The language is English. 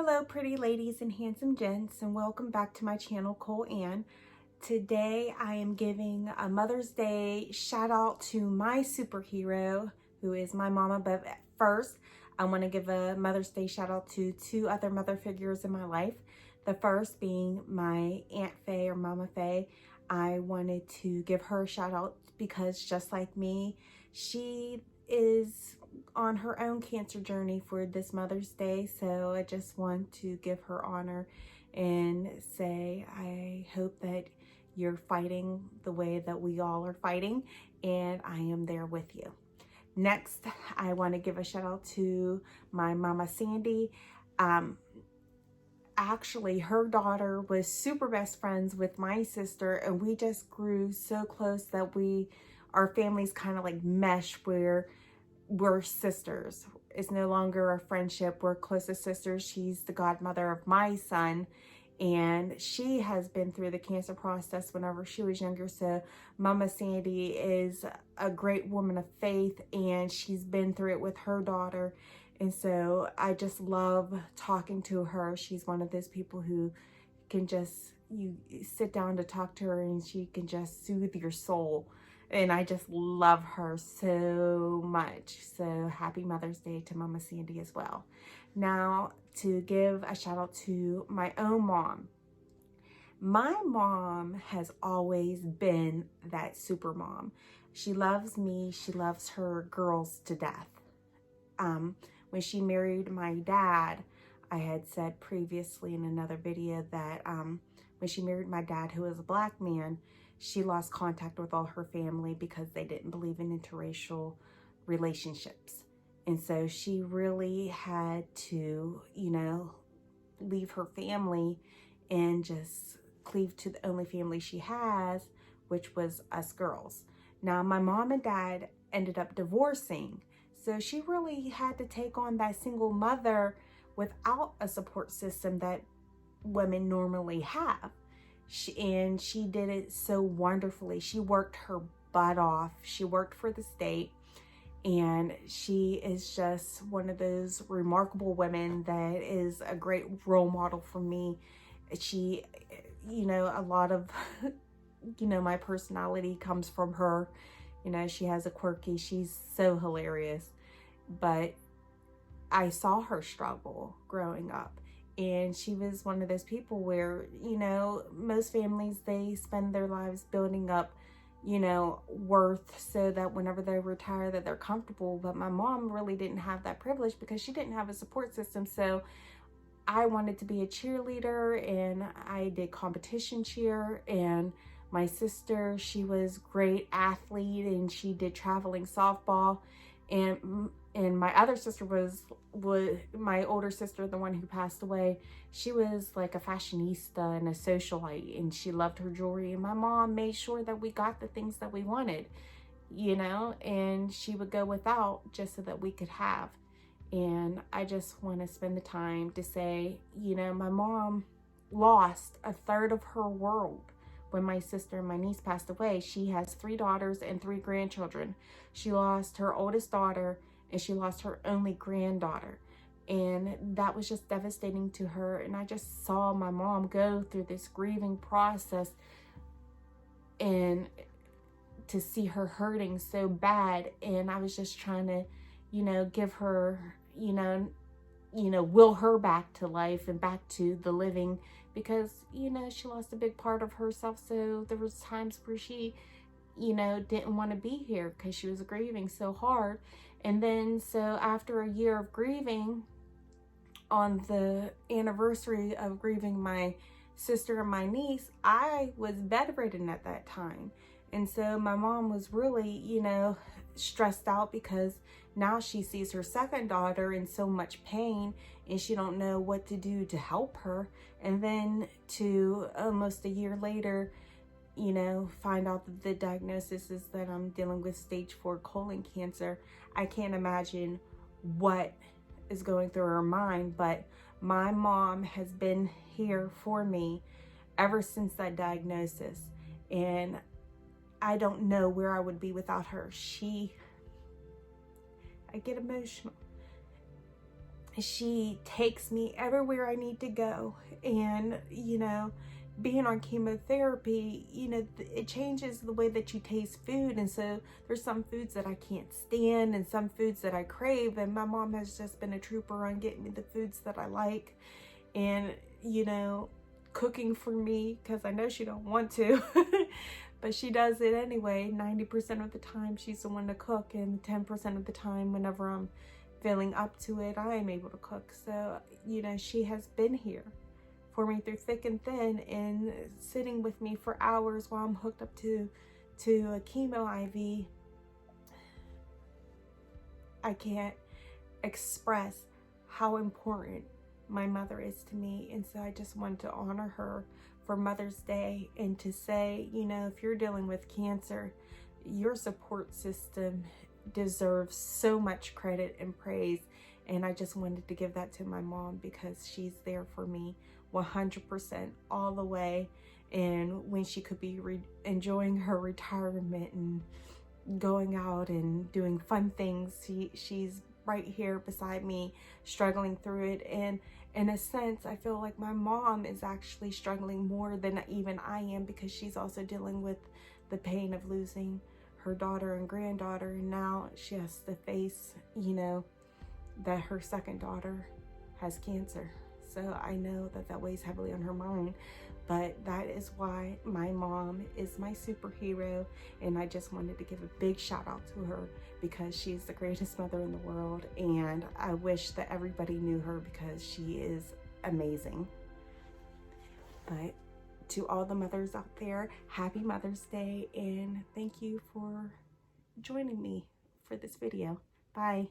Hello pretty ladies and handsome gents, and welcome back to my channel, Cole Ann. Today I am giving a Mother's Day shout out to my superhero, who is my mama. But first I want to give a Mother's Day shout out to two other mother figures in my life. The first being my Aunt Faye, or Mama Faye. I wanted to give her a shout out because, just like me, she is on her own cancer journey for this Mother's Day. So I just want to give her honor and say I hope that you're fighting the way that we all are fighting, and I am there with you. Next, I want to give a shout out to my Mama Sandy. Actually, her daughter was super best friends with my sister, and we just grew so close that our families kind of like mesh, where we're sisters. It's no longer a friendship, we're close as sisters. She's the godmother of my son, and she has been through the cancer process whenever she was younger. So Mama Sandy is a great woman of faith, and she's been through it with her daughter. And so I just love talking to her. She's one of those people who can just, you sit down to talk to her and she can just soothe your soul. And I just love her so much. So happy Mother's Day to Mama Sandy as well. Now, to give a shout out to my own mom. My mom has always been that super mom. She loves me. She loves her girls to death. When she married my dad, I had said previously in another video that when she married my dad, who was a black man, she lost contact with all her family because they didn't believe in interracial relationships. And so she really had to, leave her family and just cleave to the only family she has, which was us girls. Now, my mom and dad ended up divorcing. So she really had to take on that single mother without a support system that women normally have. And she did it so wonderfully. She worked her butt off. She worked for the state, and she is just one of those remarkable women that is a great role model for me. She, a lot of, my personality comes from her. She has she's so hilarious. But I saw her struggle growing up. And she was one of those people where, most families, they spend their lives building up, worth so that whenever they retire that they're comfortable. But my mom really didn't have that privilege because she didn't have a support system. So I wanted to be a cheerleader, and I did competition cheer. And my sister, she was great athlete, and she did traveling softball. And my other sister was my older sister, the one who passed away. She was like a fashionista and a socialite, and she loved her jewelry. And my mom made sure that we got the things that we wanted, and she would go without just so that we could have. And I just want to spend the time to say, my mom lost a third of her world when my sister and my niece passed away. She has 3 daughters and 3 grandchildren. She lost her oldest daughter, and she lost her only granddaughter. And that was just devastating to her. And I just saw my mom go through this grieving process, and to see her hurting so bad. And I was just trying to, give her, will her back to life and back to the living, because, she lost a big part of herself. So there was times where she, didn't want to be here because she was grieving so hard. And then, so after a year of grieving, on the anniversary of grieving my sister and my niece, I was bedridden at that time. And so my mom was really, stressed out because now she sees her second daughter in so much pain, and she don't know what to do to help her. And then to almost a year later, find out that the diagnosis is that I'm dealing with stage 4 colon cancer. I can't imagine what is going through her mind, but my mom has been here for me ever since that diagnosis. And I don't know where I would be without her. I get emotional. she takes me everywhere I need to go. And, you know, being on chemotherapy, you know, it changes the way that you taste food. And so there's some foods that I can't stand and some foods that I crave. And my mom has just been a trooper on getting me the foods that I like. And, you know, cooking for me, because I know she don't want to, but she does it anyway. 90% of the time she's the one to cook, and 10% of the time whenever I'm feeling up to it, I am able to cook. So, you know, she has been here for me through thick and thin, and sitting with me for hours while I'm hooked up to a chemo IV. I can't express how important my mother is to me. And so I just wanted to honor her for Mother's Day, and to say, you know, if you're dealing with cancer, your support system deserves so much credit and praise. And I just wanted to give that to my mom, because she's there for me 100% all the way. And when she could be enjoying her retirement and going out and doing fun things, she's right here beside me, struggling through it. And in a sense, I feel like my mom is actually struggling more than even I am, because she's also dealing with the pain of losing her daughter and granddaughter. And now she has to face, you know, that her second daughter has cancer. So I know that that weighs heavily on her mind. But that is why my mom is my superhero, and I just wanted to give a big shout out to her, because she's the greatest mother in the world, and I wish that everybody knew her, because she is amazing. But to all the mothers out there, happy Mother's Day, and thank you for joining me for this video. Bye.